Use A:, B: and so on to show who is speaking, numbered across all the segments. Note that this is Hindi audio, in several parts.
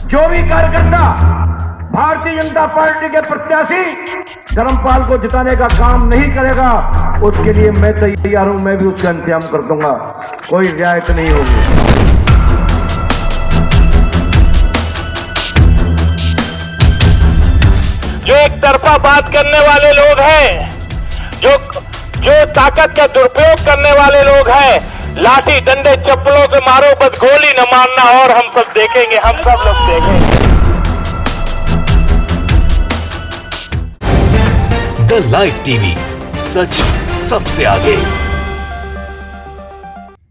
A: जो भी कार्यकर्ता भारतीय जनता पार्टी के प्रत्याशी धर्मपाल को जिताने का काम नहीं करेगा, उसके लिए मैं तैयार हूं, मैं भी उसका इंतजाम कर दूंगा, कोई रियायत नहीं होगी।
B: जो एक तरफा बात करने वाले लोग हैं, जो ताकत का दुरुपयोग करने वाले लोग हैं, लाठी डंडे चप्पलों से मारो, बस गोली न मारना, और हम सब देखेंगे, हम सब लोग देखेंगे।
C: द लाइव टीवी, सच सबसे आगे।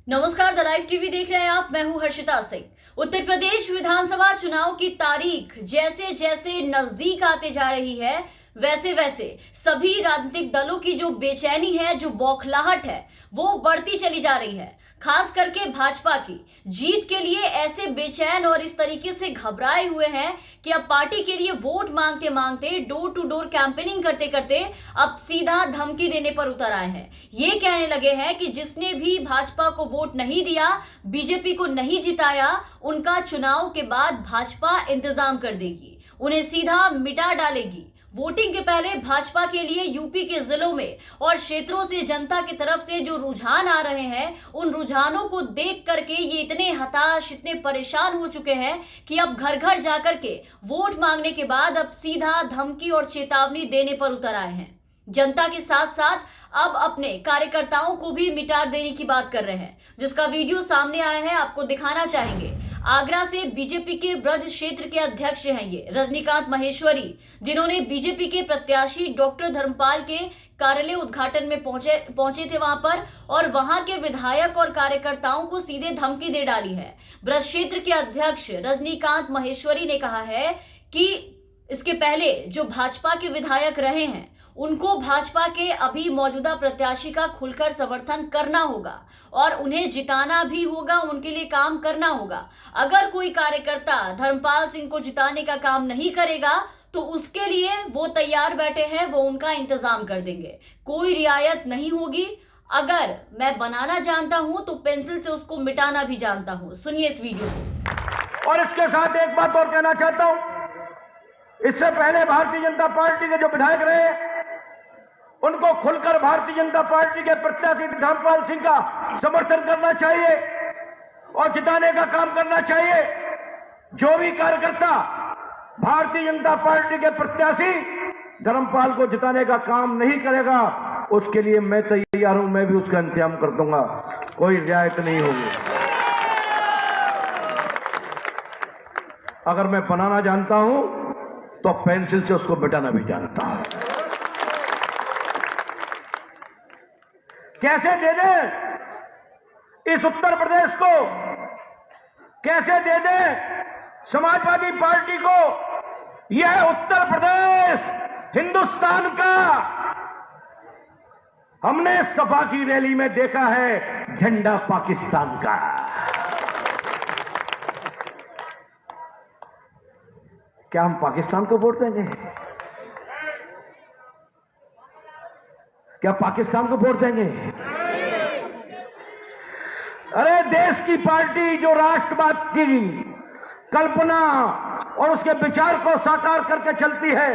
D: नमस्कार, द लाइव टीवी देख रहे हैं आप। मैं हूं हर्षिता सिंह। उत्तर प्रदेश विधानसभा चुनाव की तारीख जैसे जैसे नजदीक आते जा रही है, वैसे वैसे सभी राजनीतिक दलों की जो बेचैनी है, जो बौखलाहट है, वो बढ़ती चली जा रही है। खास करके भाजपा की जीत के लिए ऐसे बेचैन और इस तरीके से घबराए हुए हैं कि अब पार्टी के लिए वोट मांगते मांगते, डोर टू डोर कैंपेनिंग करते करते अब सीधा धमकी देने पर उतर आए हैं। ये कहने लगे हैं कि जिसने भी भाजपा को वोट नहीं दिया, बीजेपी को नहीं जिताया, उनका चुनाव के बाद भाजपा इंतजाम कर देगी, उन्हें सीधा मिटा डालेगी। वोटिंग के पहले भाजपा के लिए यूपी के जिलों में और क्षेत्रों से जनता की तरफ से जो रुझान आ रहे हैं, उन रुझानों को देख करके ये इतने हताश, इतने परेशान हो चुके हैं कि अब घर घर जाकर के वोट मांगने के बाद अब सीधा धमकी और चेतावनी देने पर उतर आए हैं। जनता के साथ साथ अब अपने कार्यकर्ताओं को भी मिटा देने की बात कर रहे हैं, जिसका वीडियो सामने आया है, आपको दिखाना चाहेंगे। आगरा से बीजेपी के ब्रज क्षेत्र के अध्यक्ष हैं ये रजनीकांत महेश्वरी, जिन्होंने बीजेपी के प्रत्याशी डॉक्टर धर्मपाल के कार्यालय उद्घाटन में पहुंचे थे वहां पर, और वहां के विधायक और कार्यकर्ताओं को सीधे धमकी दे डाली है। ब्रज क्षेत्र के अध्यक्ष रजनीकांत महेश्वरी ने कहा है कि इसके पहले जो भाजपा के विधायक रहे हैं, उनको भाजपा के अभी मौजूदा प्रत्याशी का खुलकर समर्थन करना होगा और उन्हें जिताना भी होगा, उनके लिए काम करना होगा। अगर कोई कार्यकर्ता धर्मपाल सिंह को जिताने का काम नहीं करेगा तो उसके लिए वो तैयार बैठे हैं, वो उनका इंतजाम कर देंगे, कोई रियायत नहीं होगी। अगर मैं बनाना जानता हूं तो पेंसिल से उसको मिटाना भी जानता हूं। सुनिए इस वीडियो को।
A: और इसके साथ एक बात और कहना चाहता हूं, इससे पहले भारतीय जनता पार्टी के जो विधायक रहे, उनको खुलकर भारतीय जनता पार्टी के प्रत्याशी धर्मपाल सिंह का समर्थन करना चाहिए और जिताने का काम करना चाहिए। जो भी कार्यकर्ता भारतीय जनता पार्टी के प्रत्याशी धर्मपाल को जिताने का काम नहीं करेगा, उसके लिए मैं तैयार हूं, मैं भी उसका इंतजाम कर दूंगा, कोई रियायत नहीं होगी। अगर मैं बनाना जानता हूं तो पेंसिल से उसको मिटाना भी जानता हूं। कैसे दे दे इस उत्तर प्रदेश को, कैसे दे दे समाजवादी पार्टी को? यह उत्तर प्रदेश हिंदुस्तान का, हमने सपा की रैली में देखा है झंडा पाकिस्तान का। क्या हम पाकिस्तान को वोट देंगे? क्या पाकिस्तान को वोट देंगे? अरे देश की पार्टी जो राष्ट्रवाद की कल्पना और उसके विचार को साकार करके चलती है,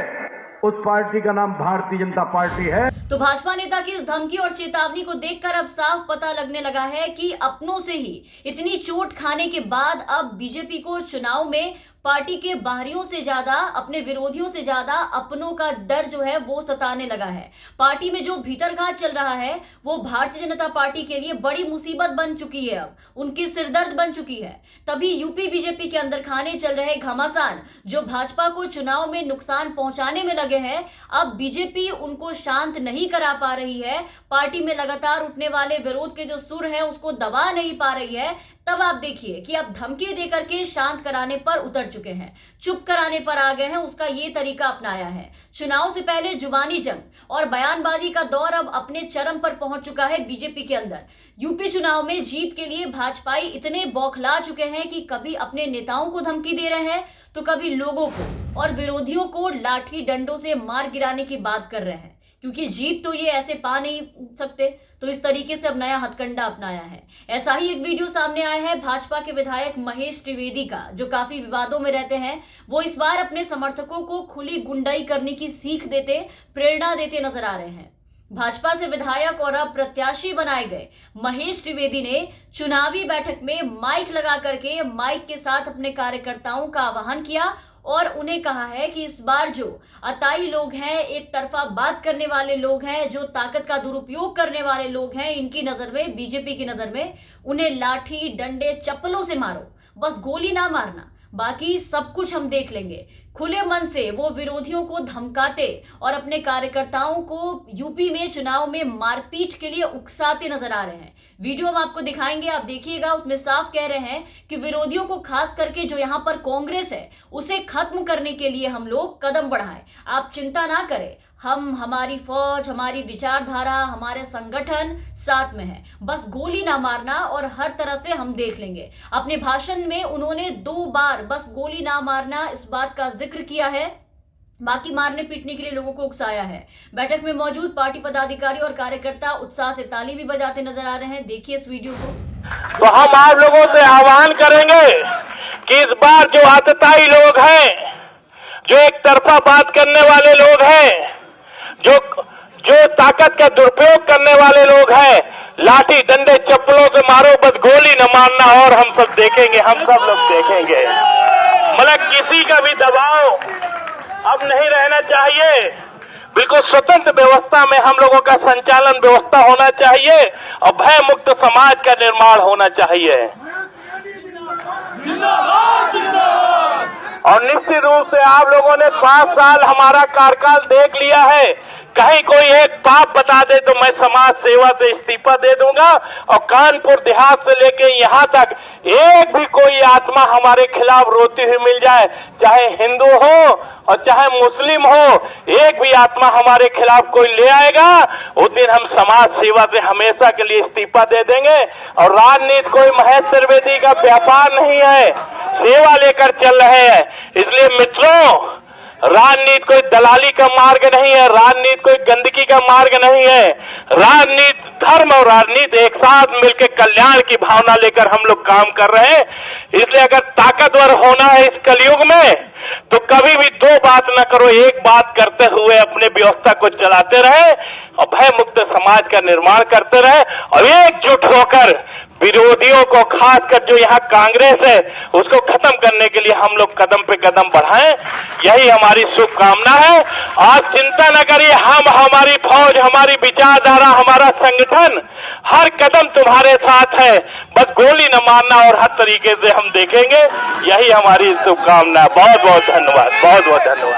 A: उस पार्टी का नाम भारतीय जनता पार्टी है।
D: तो भाजपा नेता की इस धमकी और चेतावनी को देखकर अब साफ पता लगने लगा है कि अपनों से ही इतनी चोट खाने के बाद अब बीजेपी को चुनाव में पार्टी के बाहरियों से ज्यादा, अपने विरोधियों से ज्यादा अपनों का डर जो है वो सताने लगा है। पार्टी में जो भीतरघात चल रहा है वो भारतीय जनता पार्टी के लिए बड़ी मुसीबत बन चुकी है, अब उनकी सिरदर्द बन चुकी है। तभी यूपी बीजेपी के अंदर खाने चल रहे घमासान जो भाजपा को चुनाव में नुकसान पहुंचाने में लगे हैं, अब बीजेपी उनको शांत नहीं करा पा रही है। पार्टी में लगातार उठने वाले विरोध के जो सुर है उसको दबा नहीं पा रही है। तब आप देखिए कि अब धमकी देकर के शांत कराने पर उतर चुके हैं, चुप कराने पर आ गए हैं, उसका ये तरीका अपनाया है। चुनाव से पहले जुबानी जंग और बयानबाजी का दौर अब अपने चरम पर पहुंच चुका है बीजेपी के अंदर। यूपी चुनाव में जीत के लिए भाजपाई इतने बौखला चुके हैं कि कभी अपने नेताओं को धमकी दे रहे हैं तो कभी लोगों को और विरोधियों को लाठी डंडों से मार गिराने की बात कर रहे हैं। क्योंकि जीत तो ये ऐसे पा नहीं सकते, तो इस तरीके से अब नया हथकंडा अपनाया है। ऐसा ही एक वीडियो सामने आया है भाजपा के विधायक महेश त्रिवेदी का, जो काफी विवादों में रहते हैं। वो इस बार अपने समर्थकों को खुली गुंडाई करने की सीख देते, प्रेरणा देते नजर आ रहे हैं। भाजपा से विधायक और अब प्रत्याशी बनाए गए महेश त्रिवेदी ने चुनावी बैठक में माइक लगा करके माइक के साथ अपने कार्यकर्ताओं का आह्वान किया और उन्हें कहा है कि इस बार जो अताई लोग हैं, एक तरफा बात करने वाले लोग हैं, जो ताकत का दुरुपयोग करने वाले लोग हैं, इनकी नजर में, बीजेपी की नजर में, उन्हें लाठी डंडे चप्पलों से मारो, बस गोली ना मारना, बाकी सब कुछ हम देख लेंगे। खुले मन से वो विरोधियों को धमकाते और अपने कार्यकर्ताओं को यूपी में चुनाव में मारपीट के लिए उकसाते नजर आ रहे हैं। वीडियो हम आपको दिखाएंगे, आप देखिएगा। उसमें साफ कह रहे हैं कि विरोधियों को, खास करके जो यहाँ पर कांग्रेस है, उसे खत्म करने के लिए हम लोग कदम बढ़ाएं। आप चिंता ना करें, हमारी फौज, हमारी विचारधारा, हमारे संगठन साथ में है, बस गोली ना मारना और हर तरह से हम देख लेंगे। अपने भाषण में उन्होंने 2 बार बस गोली ना मारना इस बात का जिक्र किया है, बाकी मारने पीटने के लिए लोगों को उकसाया है। बैठक में मौजूद पार्टी पदाधिकारी और कार्यकर्ता उत्साह से ताली भी बजाते नजर आ रहे हैं। देखिए इस वीडियो को।
B: तो हम आप लोगों से आह्वान करेंगे कि इस बार जो आतताई लोग हैं, जो एक तरफा बात करने वाले लोग हैं, जो ताकत का दुरुपयोग करने वाले लोग हैं, लाठी डंडे चप्पलों से मारो, बस गोली न मारना और हम सब देखेंगे, हम सब लोग देखेंगे। मतलब किसी का भी दबाव अब नहीं रहना चाहिए। बिल्कुल स्वतंत्र व्यवस्था में हम लोगों का संचालन व्यवस्था होना चाहिए और भय मुक्त समाज का निर्माण होना चाहिए। और निश्चित रूप से आप लोगों ने 5 साल हमारा कार्यकाल देख लिया है। कहीं कोई एक पाप बता दे तो मैं समाज सेवा से इस्तीफा दे दूंगा और कानपुर देहात से लेके यहां तक एक भी कोई आत्मा हमारे खिलाफ रोती हुई मिल जाए, चाहे हिंदू हो और चाहे मुस्लिम हो, एक भी आत्मा हमारे खिलाफ कोई ले आएगा, उस दिन हम समाज सेवा से हमेशा के लिए इस्तीफा दे देंगे। और राजनीति कोई महेश त्रिवेदी का व्यापार नहीं है, सेवा लेकर चल रहे हैं। इसलिए मित्रों, राजनीति कोई दलाली का मार्ग नहीं है, राजनीति कोई गंदगी का मार्ग नहीं है। राजनीति, धर्म और राजनीति एक साथ मिलकर कल्याण की भावना लेकर हम लोग काम कर रहे हैं। इसलिए अगर ताकतवर होना है इस कलयुग में, तो कभी भी 2 बात न करो, एक बात करते हुए अपने व्यवस्था को चलाते रहे और भय मुक्त समाज का निर्माण करते रहे और एकजुट होकर विरोधियों को, खासकर जो यहाँ कांग्रेस है, उसको खत्म करने के लिए हम लोग कदम पे कदम बढ़ाएं। यही हमारी शुभकामना है। आप चिंता न करिए, हमारी फौज, हमारी विचारधारा, हमारा संगठन हर कदम तुम्हारे साथ है, बस गोली न मारना और हर तरीके से हम देखेंगे। यही हमारी शुभकामना है। बहुत बहुत धन्यवाद, बहुत बहुत धन्यवाद।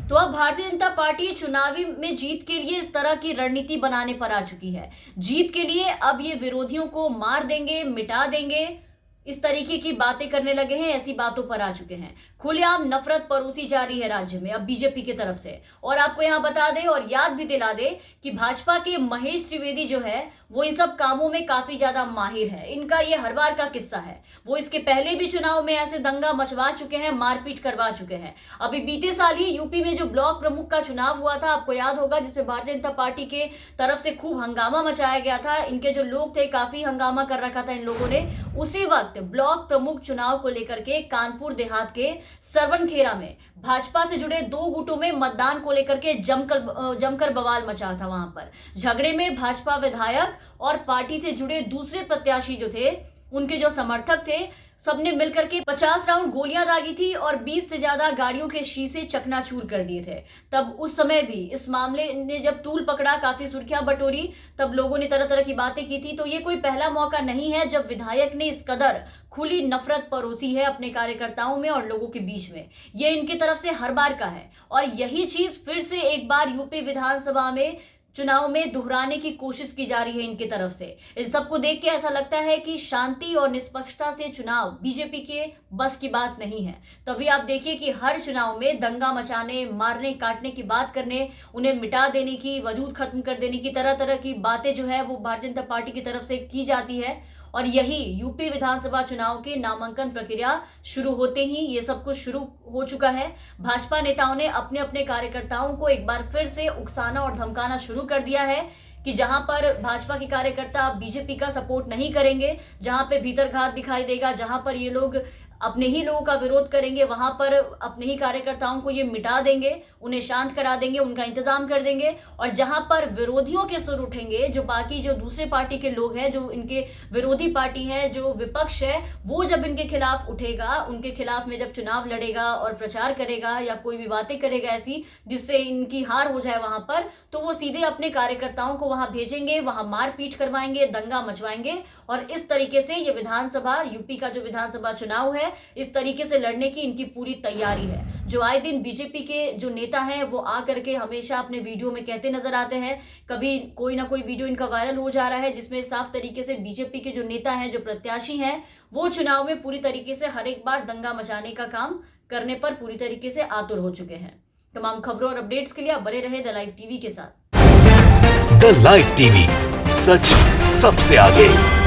D: तो अब भारतीय जनता पार्टी चुनावी में जीत के लिए इस तरह की रणनीति बनाने पर आ चुकी है। जीत के लिए अब ये विरोधियों को मार देंगे, मिटा देंगे, इस तरीके की बातें करने लगे हैं, ऐसी बातों पर आ चुके हैं। खुलेआम नफरत परोसी जा रही है राज्य में अब बीजेपी की तरफ से। और आपको यहां बता दें और याद भी दिला दे कि भाजपा के महेश त्रिवेदी जो है वो इन सब कामों में काफी ज्यादा माहिर है। इनका ये हर बार का किस्सा है। वो इसके पहले भी चुनाव में ऐसे दंगा मचवा चुके हैं, मारपीट करवा चुके हैं। अभी बीते साल ही यूपी में जो ब्लॉक प्रमुख का चुनाव हुआ था, आपको याद होगा, जिसमें भारतीय जनता पार्टी के तरफ से खूब हंगामा मचाया गया था। इनके जो लोग थे, काफी हंगामा कर रखा था इन लोगों ने। उसी वक्त ब्लॉक प्रमुख चुनाव को लेकर के कानपुर देहात के सरवनखेड़ा में भाजपा से जुड़े 2 गुटों में मतदान को लेकर के जमकर बवाल मचा था। वहां पर झगड़े में भाजपा विधायक और पार्टी से जुड़े दूसरे प्रत्याशी जो थे, उनके जो समर्थक थे, सबने मिलकर के 50 राउंड गोलियां दागी थी और 20 से ज्यादा गाड़ियों के शीशे चकनाचूर कर दिए थे। तब उस समय भी इस मामले ने जब तूल पकड़ा, काफी सुर्खियां बटोरी, तब लोगों ने तरह तरह की बातें की थी। तो ये कोई पहला मौका नहीं है जब विधायक ने इस कदर खुली नफरत परोसी है अपने कार्यकर्ताओं में और लोगों के बीच में। ये इनकी तरफ से हर बार का है और यही चीज फिर से एक बार यूपी विधानसभा में चुनाव में दोहराने की कोशिश की जा रही है इनकी तरफ से। इन सबको देख के ऐसा लगता है कि शांति और निष्पक्षता से चुनाव बीजेपी के बस की बात नहीं है। तभी आप देखिए कि हर चुनाव में दंगा मचाने, मारने काटने की बात करने, उन्हें मिटा देने की, वजूद खत्म कर देने की तरह तरह की बातें जो है वो भारतीय जनता पार्टी की तरफ से की जाती है। और यही यूपी विधानसभा चुनाव के नामांकन प्रक्रिया शुरू होते ही ये सब कुछ शुरू हो चुका है। भाजपा नेताओं ने अपने अपने कार्यकर्ताओं को एक बार फिर से उकसाना और धमकाना शुरू कर दिया है कि जहां पर भाजपा के कार्यकर्ता बीजेपी का सपोर्ट नहीं करेंगे, जहां पे भीतरघात दिखाई देगा, जहां पर ये लोग अपने ही लोगों का विरोध करेंगे, वहां पर अपने ही कार्यकर्ताओं को ये मिटा देंगे, उन्हें शांत करा देंगे, उनका इंतजाम कर देंगे। और जहां पर विरोधियों के सुर उठेंगे, जो बाकी जो दूसरे पार्टी के लोग हैं, जो इनके विरोधी पार्टी है, जो विपक्ष है, वो जब इनके खिलाफ उठेगा, उनके खिलाफ में जब चुनाव लड़ेगा और प्रचार करेगा या कोई भी बातें करेगा ऐसी जिससे इनकी हार हो जाए वहां पर, तो वो सीधे अपने कार्यकर्ताओं को वहां भेजेंगे, वहां मारपीट करवाएंगे, दंगा मचवाएंगे। और इस तरीके से ये विधानसभा, यूपी का जो विधानसभा चुनाव है, इस तरीके से लड़ने की इनकी पूरी तैयारी है। जो आए दिन बीजेपी के जो नेता हैं वो आकर के हमेशा अपने वीडियो में कहते नजर आते हैं, कभी कोई ना कोई वीडियो इनका वायरल हो जा रहा है जिसमें साफ तरीके से बीजेपी के जो नेता हैं, जो प्रत्याशी हैं, वो चुनाव में पूरी तरीके से हर एक बार दंगा मचाने का काम करने पर पूरी तरीके से आतुर हो चुके हैं। तमाम खबरों और अपडेट्स के लिए आप बने रहे द लाइव टीवी के साथ।
C: द लाइव टीवी, सच सबसे आगे।